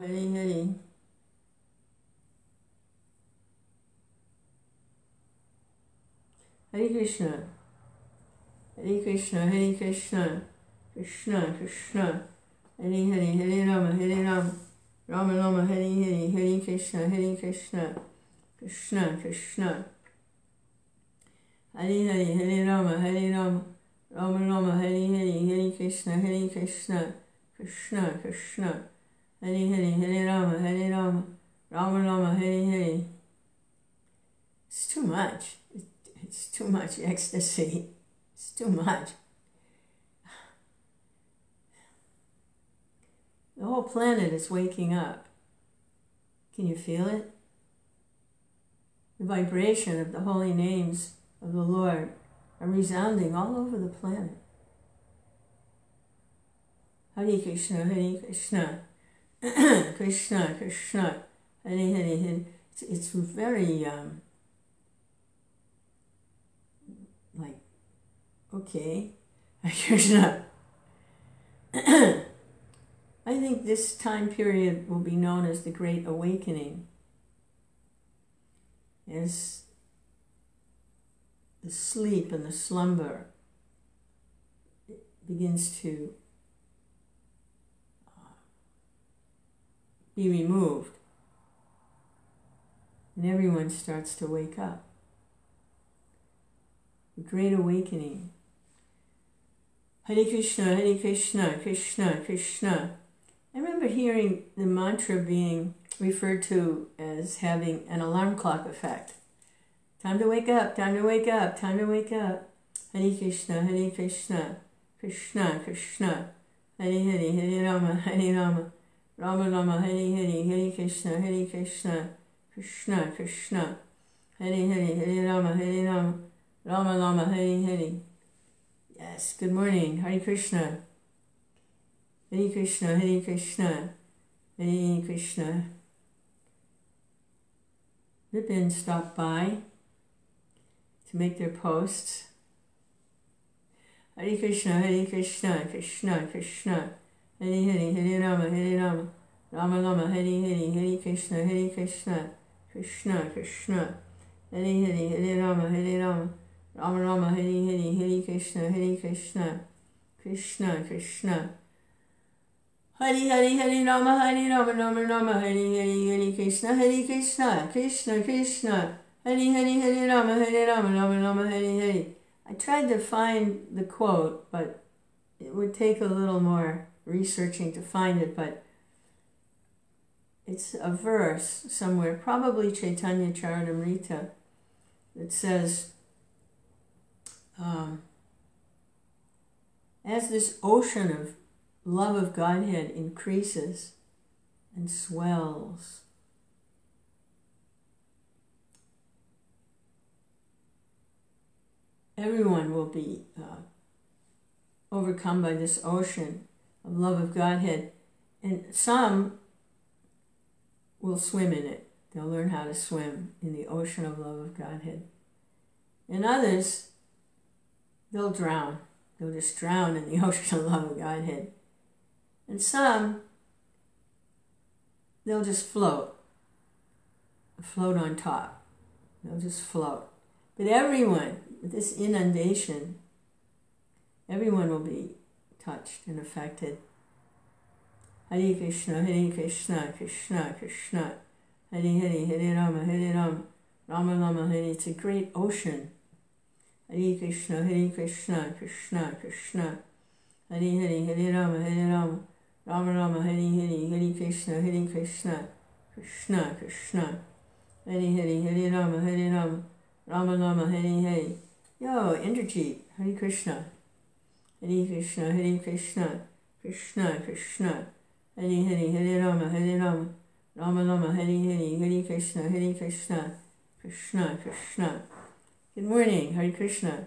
Hari Hari. Hare Krishna. Hare Krishna, Hare Krishna, Krishna Krishna, Hare Hare, Hare Rama, Hare Rama, Rama Rama, Hare Hare, Hare Krishna, Hare Krishna, Krishna Krishna, Hare Hare, Hare Rama, Hare Rama, Rama Rama, Hare Hare, Hare Krishna, Hare Krishna, Krishna Krishna, Hare Hare, Hare Rama, Hare Rama, Rama Rama, Hare Hare. It's too much. It's too much ecstasy. It's too much. The whole planet is waking up. Can you feel it? The vibration of the holy names of the Lord are resounding all over the planet. Hare Krishna, Hare Krishna, Krishna Krishna, Hare Hare, Hare. It's very like, okay, Krishna. I think this time period will be known as the Great Awakening, as the sleep and the slumber begins to be removed, and everyone starts to wake up. The Great Awakening. Hare Krishna, Hare Krishna, Krishna Krishna. I remember hearing the mantra being referred to as having an alarm clock effect. Time to wake up, time to wake up, time to wake up. Hare Krishna, Hare Krishna, Krishna Krishna, Hare Hare, Hare Rama, Hare Rama, Rama Rama, Hare Hare, Hare Krishna, Hare Krishna, Krishna Krishna, Hare Hare, Hare Rama, Hare Rama, Rama Rama, Hare Hare. Yes, good morning, Hare Krishna. Hare Krishna, Hare Krishna, Hare Krishna. Vipin stopped by to make their posts. Hare Krishna, Hare Krishna, Krishna Krishna, Hare Hare, Hare Rama, Hare Rama, Rama Rama, Hare Hare, Hare Krishna, Hare Krishna, Krishna Krishna, Hare Hare, Hare Rama, Hare Rama, Rama Rama, Hare Hare, Hare Krishna, Hare Krishna, Krishna Krishna, Hare Hare, Hare Rama, Hare Rama, Rama Rama, Hare Hare, Hare Krishna, Hare Krishna, Krishna Krishna, Hare Hare, Hare Rama, Hare Rama, Rama Rama, Hare Hare. I tried to find the quote, but it would take a little more researching to find it, but it's a verse somewhere, probably Chaitanya Charitamrita, that says, as this ocean of love of Godhead increases and swells, everyone will be overcome by this ocean of love of Godhead, and some will swim in it. They'll learn how to swim in the ocean of love of Godhead. And others, they'll drown. They'll just drown in the ocean of love of Godhead. And some, they'll just float on top. They'll just float. But everyone, with this inundation, everyone will be touched and affected. Hare Krishna, Hare Krishna, Krishna Krishna, Hare Hare, Hare Rama, Hare Rama, Rama Rama, Hare. It's a great ocean. Hare Krishna, Hare Krishna, Krishna Krishna, Hare Hare, Hare Rama, Hare Rama, Rama Rama, Hare Hare, Hare Krishna, Hare Krishna, Krishna Krishna, Hare Hare, Hare Rama, Hare Rama, Rama Rama, Hare Hare. Yo, Indrajit, Hare Krishna, Hare Krishna, Hare Krishna, Krishna Krishna, Hare Hare, Hare Rama, Hare Rama, Rama Rama, Hare Hare, Hare Krishna, Hare Krishna, Krishna Krishna. Good morning, Hare Krishna,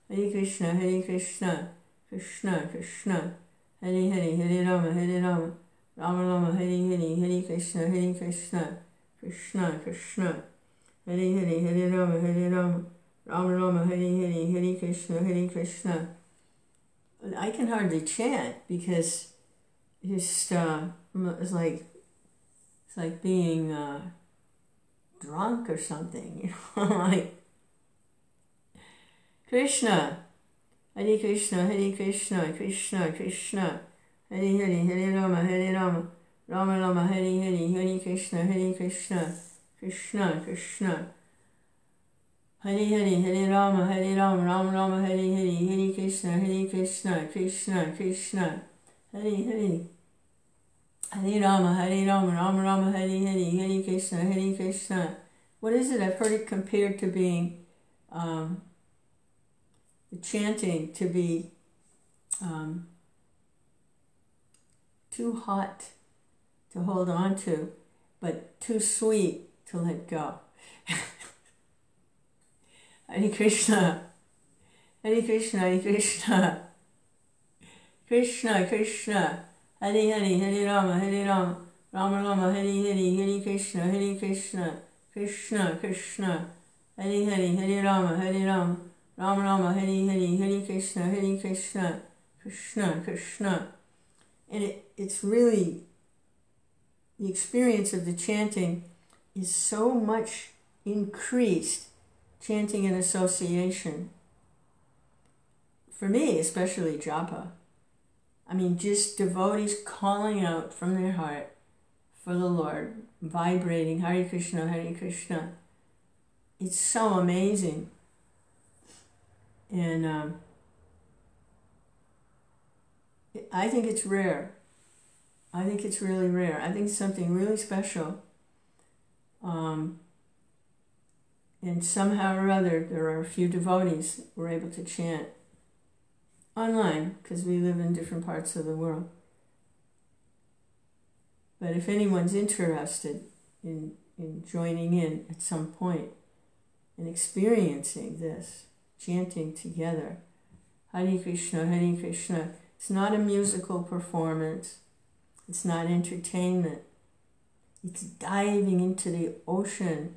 Hare Krishna, Hare Krishna, Krishna Krishna, Hare Hare, Hare Rama, Hare Rama, Rama Rama, Hare Hare, Hare Krishna, Hare Krishna, Krishna Krishna, Hare Hare, Hare Rama, Hare Rama, Rama Rama, Hare Hare, Hare Krishna, Hare Krishna. I can hardly chant because it's like It's like being drunk or something, like Krishna, Hare Krishna, Hare Krishna, Krishna Krishna, Hare Hare, Hare Rama, Hare Rama, Rama Rama, Hare Hare, Hare Krishna, Krishna Krishna, Hare Hare, Hare Rama, Rama Rama, Hare Hare, Hare Krishna, Krishna Krishna, Hare Hare. Hare Rama, Rama Rama, Hare Hare, Hare Krishna. What is it? I've heard it compared to being, the chanting to be too hot to hold on to, but too sweet to let go. Hare Krishna, Hare Krishna, Hare Krishna, Krishna Krishna, Hare Hare, Hare Rama, Rama Rama, Hare Hare, Hare Krishna, Krishna Krishna, Hare Hare, Hare Rama, Rama Rama, Hare Hare, Hare Krishna, Krishna Krishna. And it's really, the experience of the chanting is so much increased, chanting in association. For me, especially japa. I mean, just devotees calling out from their heart for the Lord, vibrating Hare Krishna, Hare Krishna. It's so amazing. And I think it's rare. I think it's really rare. I think it's something really special. And somehow or other, there are a few devotees who are able to chant online, because we live in different parts of the world. But if anyone's interested in joining in at some point and experiencing this, chanting together, Hare Krishna, Hare Krishna, it's not a musical performance, it's not entertainment, it's diving into the ocean,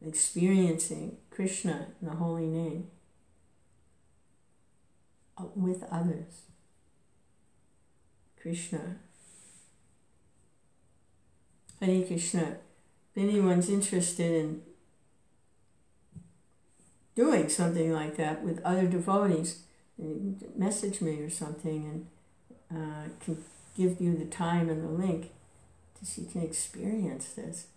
experiencing Krishna in the holy name with others. Krishna. Hare Krishna. If anyone's interested in doing something like that with other devotees, message me or something, and can give you the time and the link so you can experience this.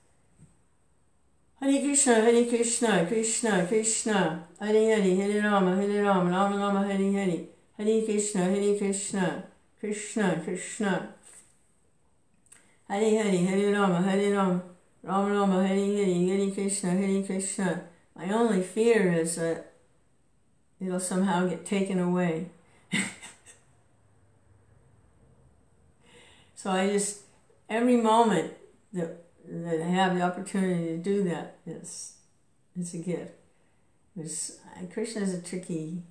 Hare Krishna, Hare Krishna, Krishna Krishna, Hare Hare, Hare Rama, Rama Rama, Hare Hare, Hare Krishna, Krishna Krishna, Hare Hare, Hare Rama, Rama Rama, Hare Hare, Hare Krishna. My only fear is that it'll somehow get taken away. So I just, every moment that I have the opportunity to do that, it's a gift. Krishna is a tricky,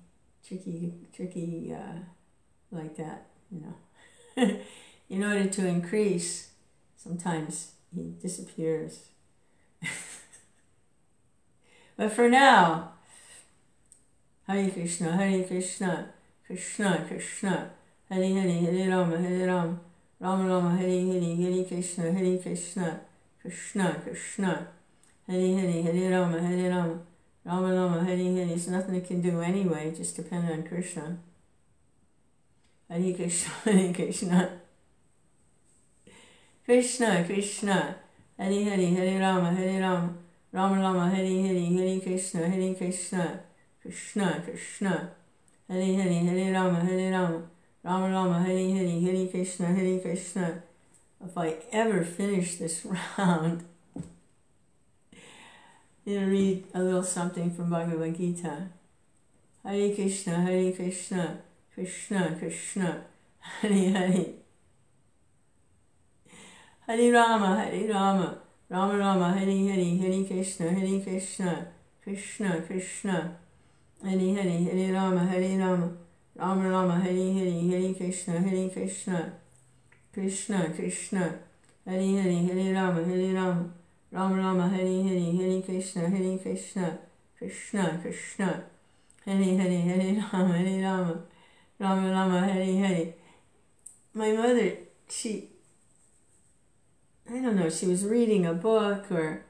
like that, you know. In order to increase, sometimes he disappears. But for now, Hare Krishna, Krishna Krishna, Hare Hare, Hare Rama, Rama Rama, Hare Hare, Hare Krishna, Krishna Krishna, Hare Hare, Hare Rama, Rama Rama, Hare Hare. There's nothing it can do anyway, just depend on Krishna. Hare Krishna, Krishna Krishna, Hare Hare, Hare Rama, Rama Rama, Hare Hare, Hare Krishna, Krishna Krishna, Hare Hare, Hare Rama, Rama Rama, Hare Hare, Hare Krishna. If I ever finish this round, I'm going to read a little something from Bhagavad Gita. Hare Krishna, Krishna Krishna, Hare Hare. Hare Rama, Rama Rama, Hare Hare, Hare Krishna, Krishna Krishna, Hare Hare, Hare Rama, Rama Rama, Hare Hare, Hare Krishna, Krishna Krishna, Hare Hare, Hare Rama, Rama Rama, Hare Hare, Hare Krishna, Krishna Krishna, Hare Hare, Hare Rama, Rama Rama, Hare Hare. My mother, she I don't know, she was reading a book or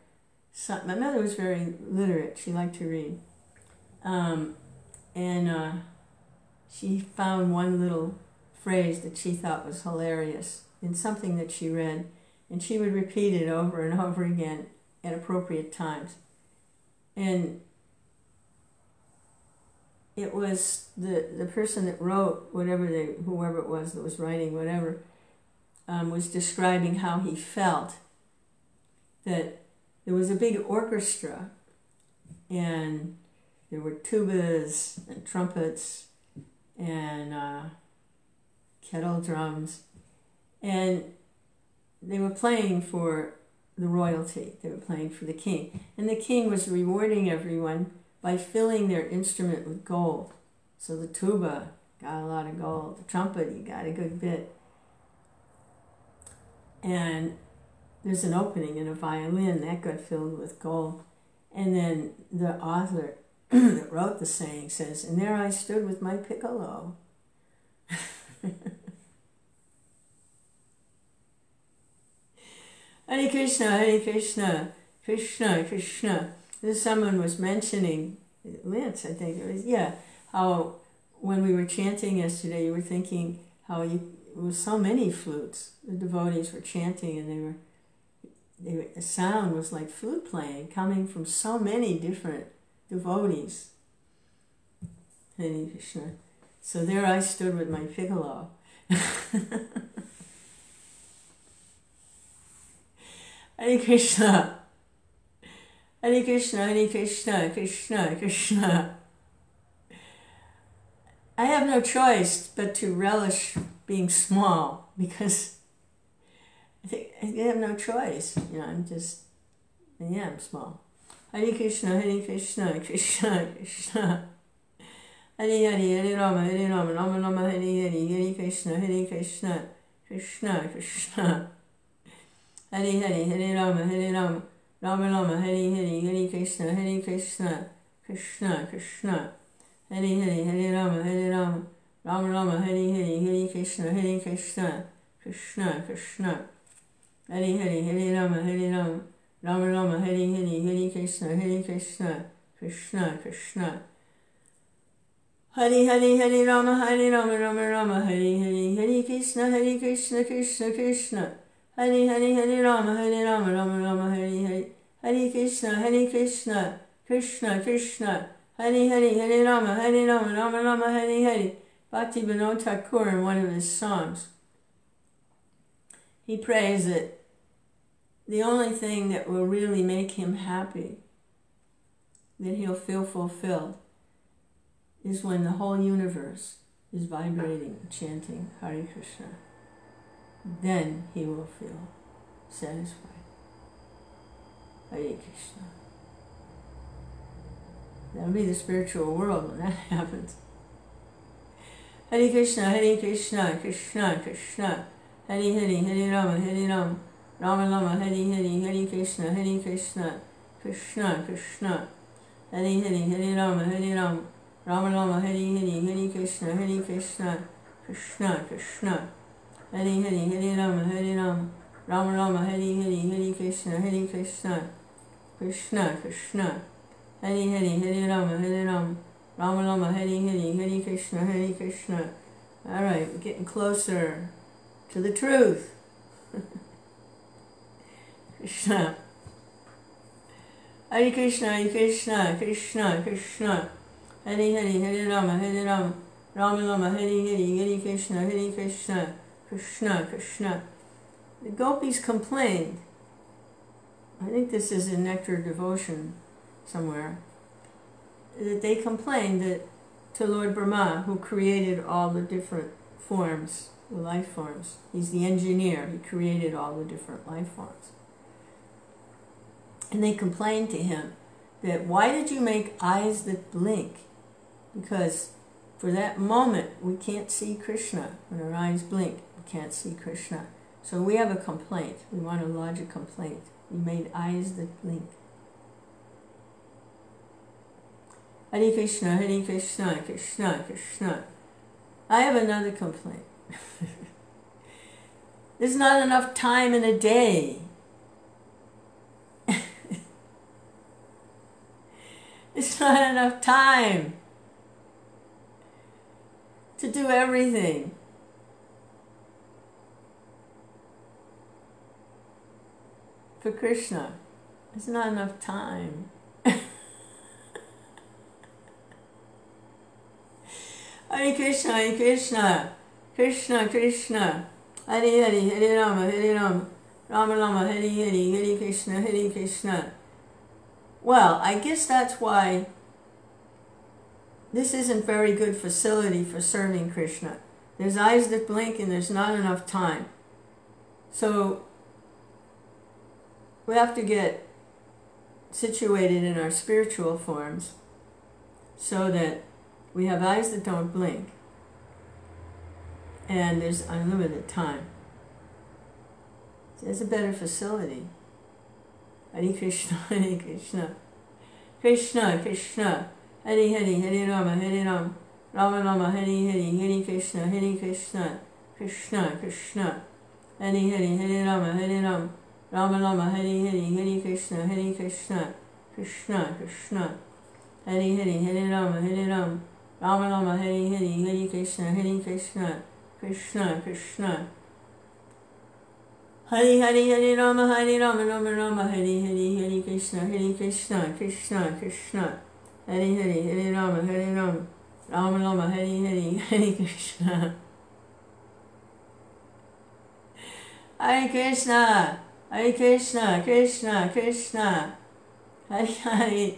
something. My mother was very literate. She liked to read. She found one little phrase that she thought was hilarious in something that she read, and she would repeat it over and over again at appropriate times. And it was the person that wrote whoever it was that was writing whatever, was describing how he felt that there was a big orchestra and there were tubas and trumpets and kettle drums, and they were playing for the royalty. They were playing for the king. And the king was rewarding everyone by filling their instrument with gold. So the tuba got a lot of gold. The trumpet, you got a good bit. And there's an opening in a violin that got filled with gold. And then the author that wrote the saying says, and there I stood with my piccolo. Hare Krishna, Krishna, Krishna. Someone was mentioning, Lance, I think it was, how when we were chanting yesterday, you were thinking how it was so many flutes. The devotees were chanting, and the sound was like flute playing, coming from so many different devotees. Hare Krishna. So there I stood with my piccolo. Hare Krishna. Hare Krishna, Hare Krishna, Krishna, Krishna. I have no choice but to relish being small, because I have no choice. I'm small. Hare Krishna, Krishna, Krishna. Hare Hare, Hare Rama, Rama Rama, Hare Hare, Hare Krishna, Krishna, Krishna. Hare Hare, Hare Rama, Rama Rama, Hare Hare, Hare Krishna, Krishna, Krishna. Hare Hare, Hare Rama, Rama Rama, Hare Hare, Hare Krishna, Krishna, Krishna. Hare Hare, Hare Rama, Rama Rama, Hare Hare, Hare Krishna, Krishna, Krishna. Hare Hare, Hare Rama, Rama Rama, Hare Hare, Hare Krishna, Krishna, Krishna. Hare Hare, Hare Rama, Rama Rama, Hare Hare, Hare Krishna, Krishna, Krishna. Hare Hare, Hare Rama, Rama Rama, Hare Hare. Bhakti Vinod Thakur, in one of his songs, he prays that the only thing that will really make him happy, that he'll feel fulfilled, is when the whole universe is vibrating, chanting Hare Krishna. Then he will feel satisfied. Hare Krishna. That'll be the spiritual world when that happens. Hare Krishna, Krishna, Krishna. Hare Hare, Hare Rama, Rama Rama, Hare Hare, Hare Krishna, Krishna, Krishna. Hare Hare, Hare Rama, Rama Rama, Hare Hare, Hare Krishna, Krishna, Krishna. Hare Hare, Hare Rama, Rama Rama, Hare Hare, Hare Krishna, Krishna, Krishna. Hare Hare, Hare Rama, Rama Rama, Hare Hare, Hare Krishna. All right, we're getting closer to the truth. Krishna. Hare Krishna, Krishna, Krishna. Hare Hare, Hare Rama, Rama Rama, Hare Hare, Hare Krishna, Krishna, Krishna. The gopis complained. I think this is in Nectar Devotion somewhere, that they complained that to Lord Brahma, who created all the different forms, the life forms. He's the engineer. He created all the different life forms. And they complained to him that, why did you make eyes that blink? Because for that moment, we can't see Krishna. When our eyes blink, we can't see Krishna. So we have a complaint. We want to lodge a complaint. You made eyes that blink. Hare Krishna, Krishna, Krishna. I have another complaint. There's not enough time in a day There's not enough time to do everything. For Krishna, there's not enough time. Hare Krishna, Hare Krishna, Krishna Krishna, Hare Hare, Hare Rama, Hare Rama, Rama Rama, Hare Hare, Hare Krishna, Hare Krishna. Well, I guess that's why this isn't very good facility for serving Krishna. There's eyes that blink and there's not enough time. So we have to get situated in our spiritual forms so that we have eyes that don't blink and there's unlimited time. So there's a better facility. Hare Krishna, Hare Krishna, Krishna Krishna, Hare Hare, Hare Rama, Hare Rama, Rama Rama, Hare Hare, Hare Krishna, Hare Krishna, Krishna Krishna, Hare Hare, Hare Rama, Hare Rama, Rama Rama, Hare Hare, Hare Krishna, Hare Krishna, Krishna Krishna, Hare Hare, Hare Rama, Hare Rama, Rama Rama, Hare Hare, Hare Krishna, Hare Krishna, Krishna Krishna, Hare Hare, Hare Rama, Hare Rama, Rama Rama, Hare Hare, Hare Krishna, Hare Krishna, Krishna Krishna, Hare Hare, Hare Rama, Hare Rama, Rama Rama, Hare Hare, Hare Krishna. Hare Krishna, Hare Krishna, Krishna Krishna, Hare Hare,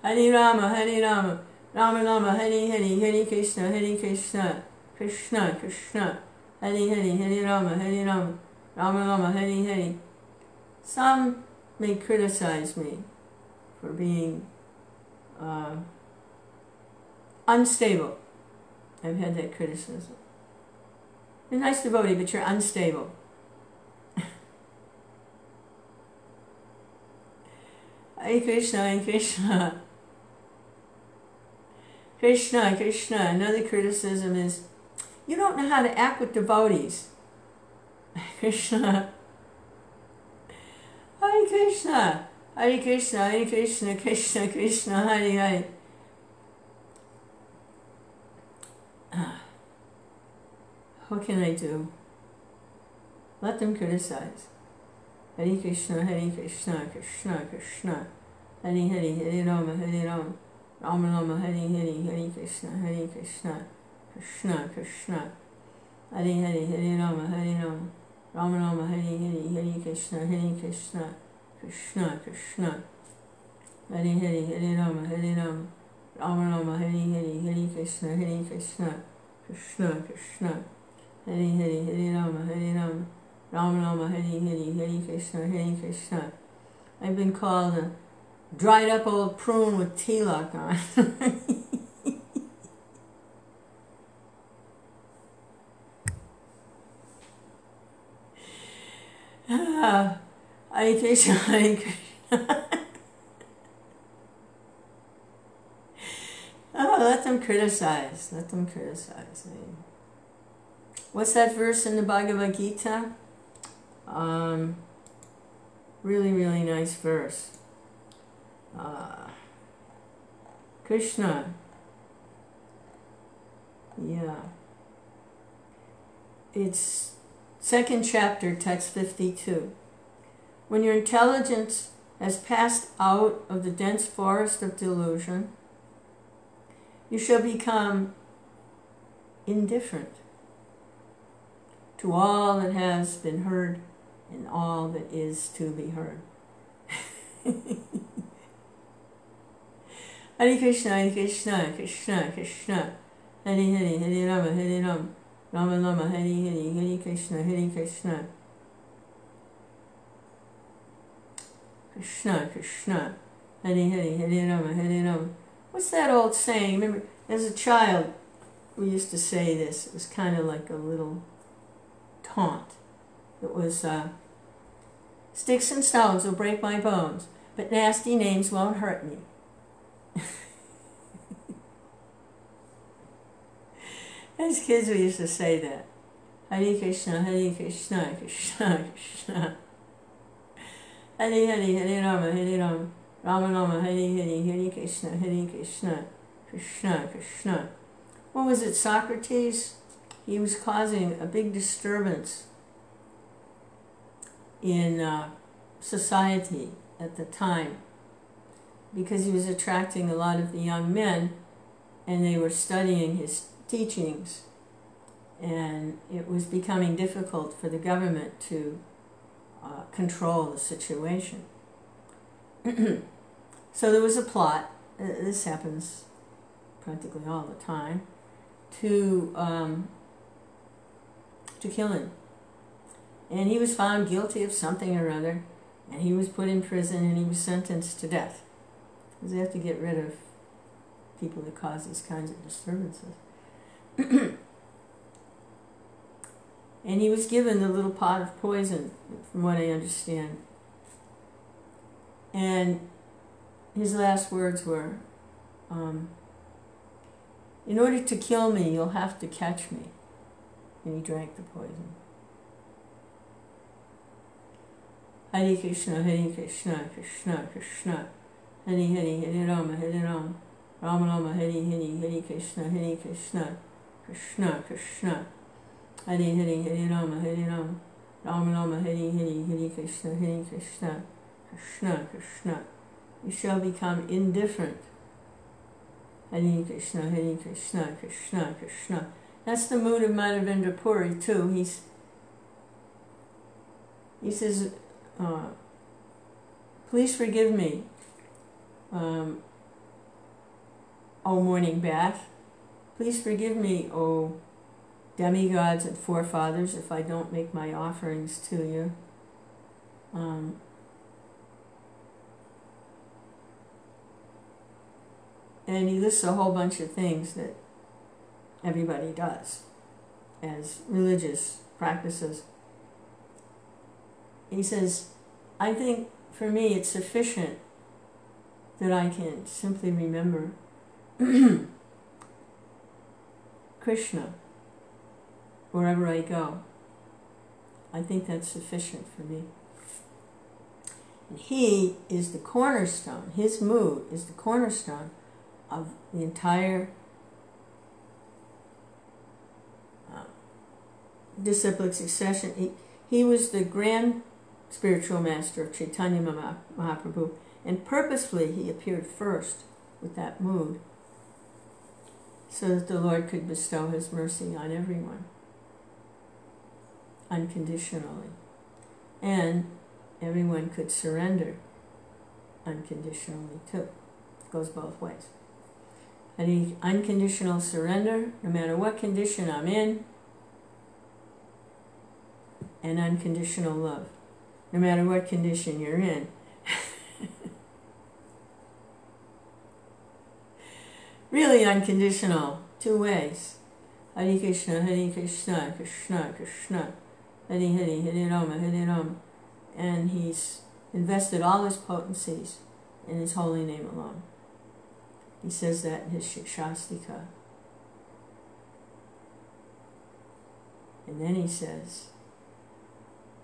Hare Rama, Hare Rama, Rama Rama, Hare Hare, Hare Krishna, Hare Krishna, Krishna Krishna, Hare Hare, Hare Rama, Hare Rama, Rama Rama, Hare Hare. Some may criticize me for being unstable. I've had that criticism. You're a nice devotee, but you're unstable. Hare Krishna, Hare Krishna, Krishna Krishna. Another criticism is, you don't know how to act with devotees. Krishna, Hare Krishna, Hare Krishna, Hare Krishna, Krishna Krishna, Hare Hare. What can I do? Let them criticize. Hare Krishna, Hare Krishna, Krishna Krishna, Hare Hare, Hare Rama, Hare Rama, Rama Rama, Hare Hare, Hare Krishna, Hare Krishna, Krishna Krishna, Hare Hare, Hare Rama, Hare Rama, Rama Rama, Hare Hare, Hare Krishna, Hare Krishna, Krishna Krishna, Hare Hare, Hare Rama, Hare Rama, Rama Rama, Hare Hare, Hare Krishna, Hare Krishna, Krishna Krishna, Hare Hare, Hare Rama, Hare Rama, Rama Rama, Hare Hare, Hare Krishna, Hare Krishna. I've been called a dried up old prune with tilak on. Hare Krishna, Hare Krishna. Let them criticize. Let them criticize. What's that verse in the Bhagavad Gita? Really, really nice verse. Krishna. Yeah. It's 2nd chapter, text 52. When your intelligence has passed out of the dense forest of delusion, you shall become indifferent to all that has been heard and all that is to be heard. Hare Krishna, Hare Krishna, Krishna Krishna, Hare Hare, Hare Rama, Hare Rama, Rama Rama, Hare Hare, Hare Krishna, Hare Krishna, Krishna Krishna, Hare Hare, Hare Rama, Hare Rama. What's that old saying? Remember, as a child, we used to say this. It was kind of like a little taunt. It was, sticks and stones will break my bones, but nasty names won't hurt me. As kids, we used to say that. Hare Krishna, Hare Krishna, Krishna Krishna, Hare Hare, Hare Rama, Hare Rama, Rama Rama, Hare Hare, Hare Krishna, Hare Krishna, Krishna Krishna. What was it, Socrates? He was causing a big disturbance in society at the time because he was attracting a lot of the young men and they were studying his teachings, and it was becoming difficult for the government to control the situation. So there was a plot, this happens practically all the time, to kill him. And he was found guilty of something or other, and he was put in prison and he was sentenced to death. Because they have to get rid of people that cause these kinds of disturbances. And he was given the little pot of poison, from what I understand. And his last words were, in order to kill me, you'll have to catch me. And he drank the poison. Hare Krishna, Hare Krishna, Krishna Krishna, Hare Hare, Hare Rama, Hare Rama, Rama Rama, Hare Hare, Hare Krishna, Hare Krishna, Krishna Krishna, Hare Hare, Hare Rama, Hare Rama, Rama Rama, Hare Hare, Hare Krishna, Hare Krishna, Krishna Krishna. You shall become indifferent. Hare Krishna, Hare Krishna, Krishna Krishna. That's the mood of Madhavendra Puri too. He says, please forgive me, O morning bath. Please forgive me, O demigods and forefathers, if I don't make my offerings to you. And he lists a whole bunch of things that everybody does as religious practices. He says, I think for me it's sufficient that I can simply remember Krishna wherever I go. I think that's sufficient for me. And he is the cornerstone, his mood is the cornerstone of the entire disciplic succession. He was the grand spiritual master of Chaitanya Mahaprabhu, and purposefully he appeared first with that mood so that the Lord could bestow his mercy on everyone unconditionally, and everyone could surrender unconditionally too. It goes both ways. And unconditional surrender, no matter what condition I'm in, and unconditional love, no matter what condition you're in. Really unconditional, two ways. Hare Krishna, Hare Krishna, Krishna Krishna, Hare Hare, Hare Rama, Hare Rama. And he's invested all his potencies in his holy name alone. He says that in his Shikshastika. And then he says,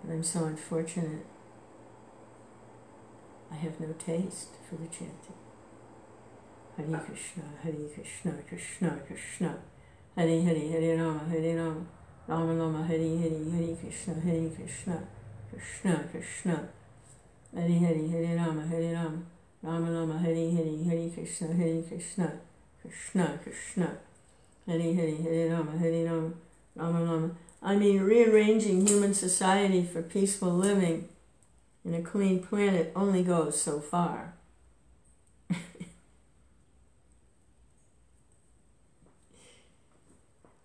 but I'm so unfortunate, I have no taste for the chanting. Hare Krishna, Hare Krishna, Krishna Krishna, Hare Hare, Hare Rama, Hare Rama, Rama Rama, Hare Hare, Hare Krishna, Hare Krishna, Krishna Krishna, Hare Hare, Hare Rama, Hare Rama, Rama Rama, Hare Hare, Hare Krishna, Hare Krishna, Krishna Krishna, Hare Hare, Hare Rama, Hare Rama, Rama Rama. I mean, rearranging human society for peaceful living in a clean planet only goes so far.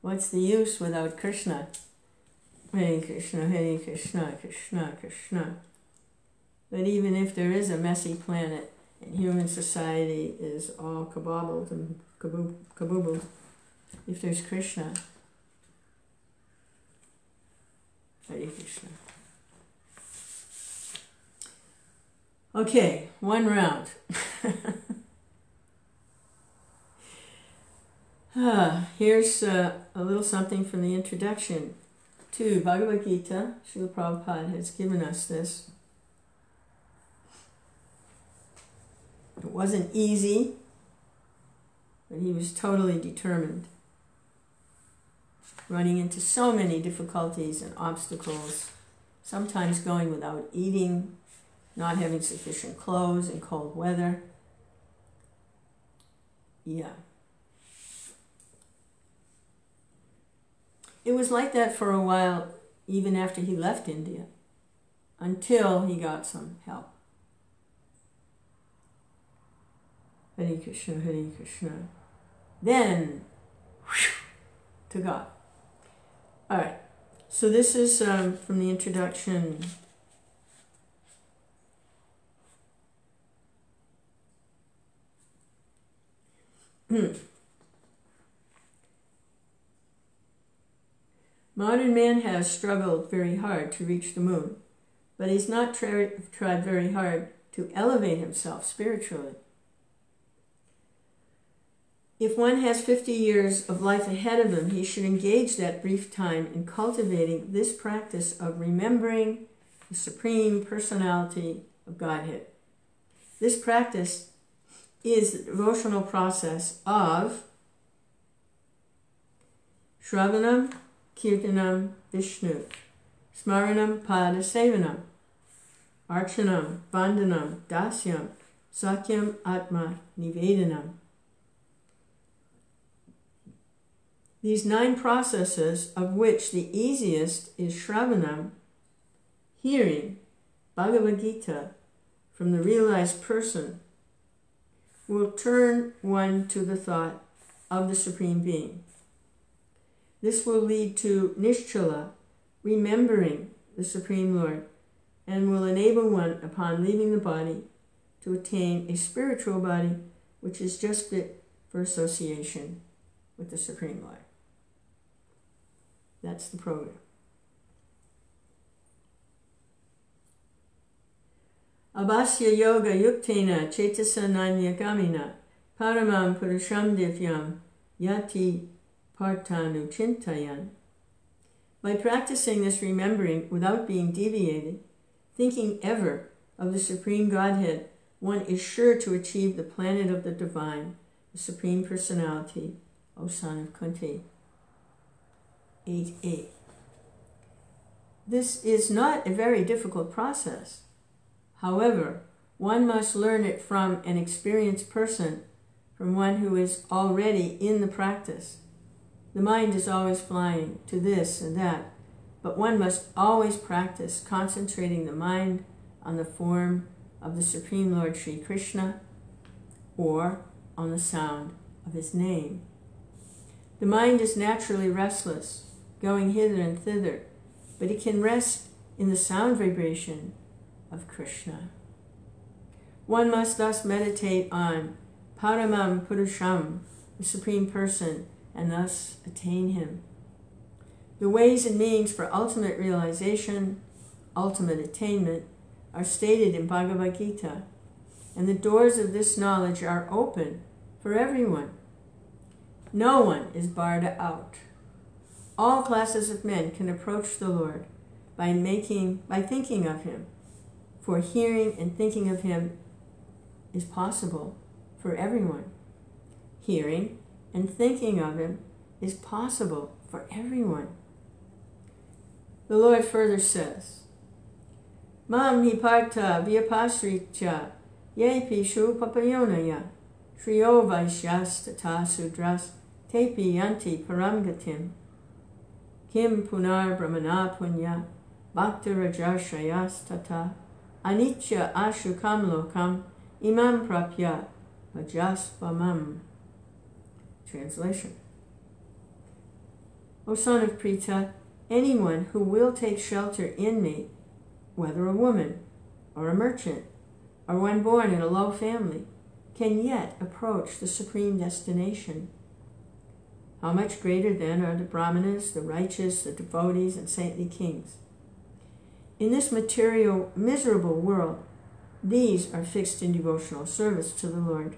What's the use without Krishna? Hare Krishna, Hare Krishna, Krishna Krishna. But even if there is a messy planet and human society is all kabobbled and kaboobled, if there's Krishna, Hare Krishna. Okay, one round. Here's a little something from the introduction to Bhagavad Gita. Srila Prabhupada has given us this. It wasn't easy, but he was totally determined, running into so many difficulties and obstacles, sometimes going without eating, not having sufficient clothes in cold weather. Yeah. It was like that for a while, even after he left India, until he got some help. Hare Krishna, Hare Krishna. Then, whew, to God. All right. So this is from the introduction. Modern man has struggled very hard to reach the moon, but he's not tried very hard to elevate himself spiritually. If one has 50 years of life ahead of him, he should engage that brief time in cultivating this practice of remembering the Supreme Personality of Godhead. This practice is the devotional process of Shravanam, Kirtanam, Vishnu, Smaranam, Pada Sevanam, Archanam, Vandanam, Dasyam, Sakyam, Atma, Nivedanam. These 9 processes, of which the easiest is Shravanam, hearing Bhagavad Gita from the realized person, will turn one to the thought of the Supreme Being. This will lead to Nischala, remembering the Supreme Lord, and will enable one, upon leaving the body, to attain a spiritual body which is just fit for association with the Supreme Lord. That's the program. Abhasya yoga yuktena chetasa nanyagamina paramam purusham divyam yati partanu chintayan. By practicing this remembering without being deviated, thinking ever of the Supreme Godhead, one is sure to achieve the planet of the Divine, the Supreme Personality, O son of Kunti. 8.8. This is not a very difficult process. However, one must learn it from an experienced person, from one who is already in the practice. The mind is always flying to this and that, but one must always practice concentrating the mind on the form of the Supreme Lord Sri Krishna or on the sound of his name. The mind is naturally restless, going hither and thither, but it can rest in the sound vibration of Krishna. One must thus meditate on Paramam Purusham, the Supreme Person, and thus attain him. The ways and means for ultimate realization, ultimate attainment, are stated in Bhagavad Gita, and the doors of this knowledge are open for everyone. No one is barred out. All classes of men can approach the Lord by thinking of him, for hearing and thinking of him is possible for everyone. Hearing and thinking of him is possible for everyone. The Lord further says, Mam hi partha vyapasricha ye pishu papayonaya shriyo vaishyas tata sudras tepi yanti paramgatim kim punar brahmana punya bhakta rajarshayas tata anitya ashukam lokam imam prapya vajaspamam. Translation. O son of Pritha, anyone who will take shelter in me, whether a woman or a merchant or one born in a low family, can yet approach the supreme destination. How much greater then are the Brahmanas, the righteous, the devotees, and saintly kings. In this material, miserable world, these are fixed in devotional service to the Lord.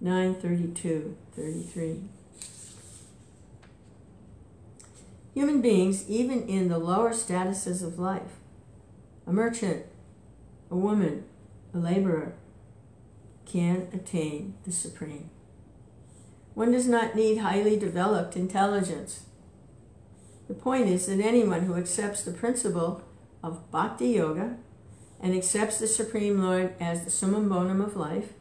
9:32-33. Human beings, even in the lower statuses of life, a merchant, a woman, a laborer, can attain the Supreme. One does not need highly developed intelligence. The point is that anyone who accepts the principle of Bhakti Yoga and accepts the Supreme Lord as the summum bonum of life,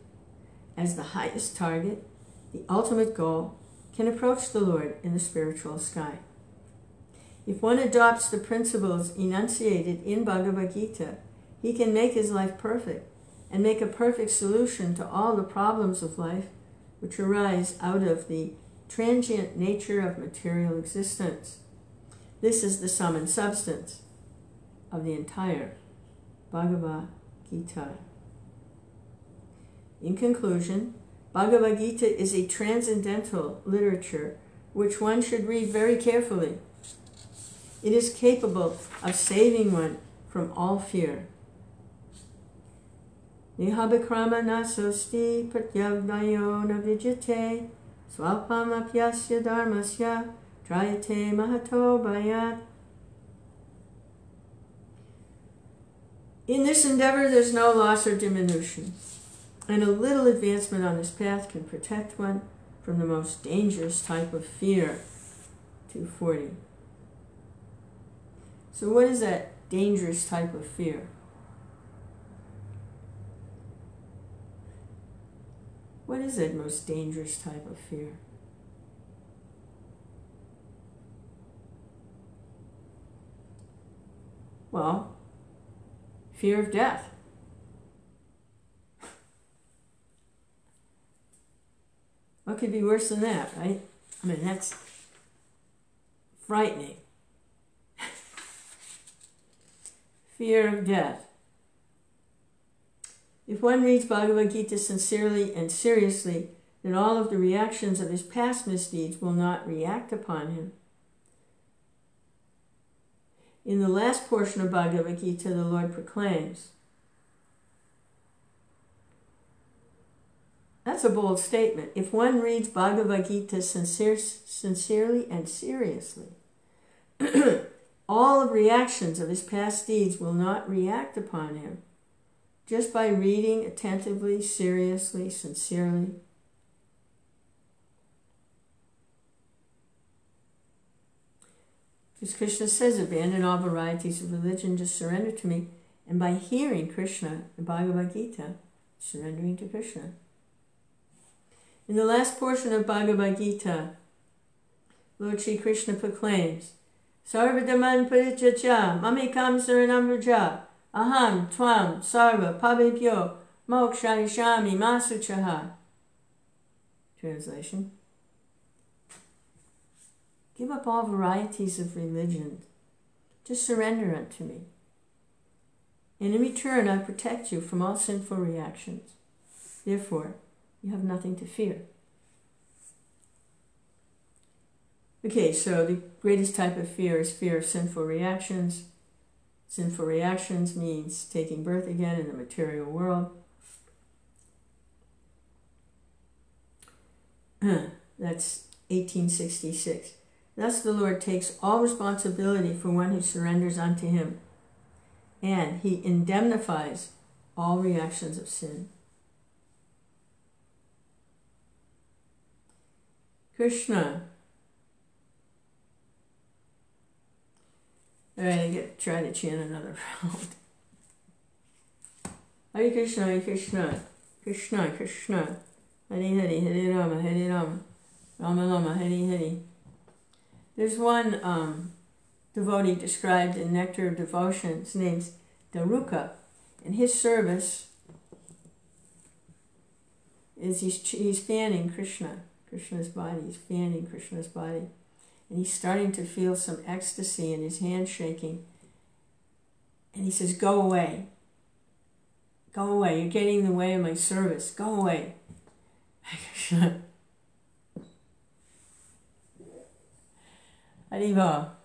as the highest target, the ultimate goal, can approach the Lord in the spiritual sky. If one adopts the principles enunciated in Bhagavad Gita, he can make his life perfect and make a perfect solution to all the problems of life which arise out of the transient nature of material existence. This is the sum and substance of the entire Bhagavad Gita. In conclusion, Bhagavad Gita is a transcendental literature which one should read very carefully. It is capable of saving one from all fear. Nihabhikrama nasosti pratyavdayo navijate swalpam apyasya dharmasya trayate mahato bhayat. In this endeavor, there's no loss or diminution, and a little advancement on this path can protect one from the most dangerous type of fear. 240. So what is that dangerous type of fear? What is that most dangerous type of fear? Well, fear of death. What could be worse than that, right? I mean, that's frightening. Fear of death. If one reads Bhagavad Gita sincerely and seriously, then all of the reactions of his past misdeeds will not react upon him. In the last portion of Bhagavad Gita, the Lord proclaims, that's a bold statement. If one reads Bhagavad Gita sincerely and seriously, all of reactions of his past deeds will not react upon him. Just by reading attentively, seriously, sincerely. Because Krishna says, abandon all varieties of religion, just surrender to me. And by hearing Krishna, the Bhagavad Gita, surrendering to Krishna. In the last portion of Bhagavad Gita, Lord Sri Krishna proclaims, Sarvadaman parichacha, mamekam saranam vraja, aham tvam sarva pabebhyo mokshayishami masuchaha. Translation. Give up all varieties of religion. Just surrender unto me. And in return, I protect you from all sinful reactions. Therefore, you have nothing to fear. Okay, so the greatest type of fear is fear of sinful reactions. Sinful reactions means taking birth again in the material world. That's 1866. Thus the Lord takes all responsibility for one who surrenders unto him, and he indemnifies all reactions of sin. Krishna. All right, I try to chant another round. Hare Krishna, Hare Krishna, Krishna Krishna, Hare Hare, Hare Rama, Hare Rama, Rama Rama, Hare Hare. There's one devotee described in Nectar of Devotion. His name's Daruka. And his service is he's fanning Krishna's body. He's fanning Krishna's body. And he's starting to feel some ecstasy in his hand shaking. And he says, go away. Go away. You're getting in the way of my service. Go away. Hariva.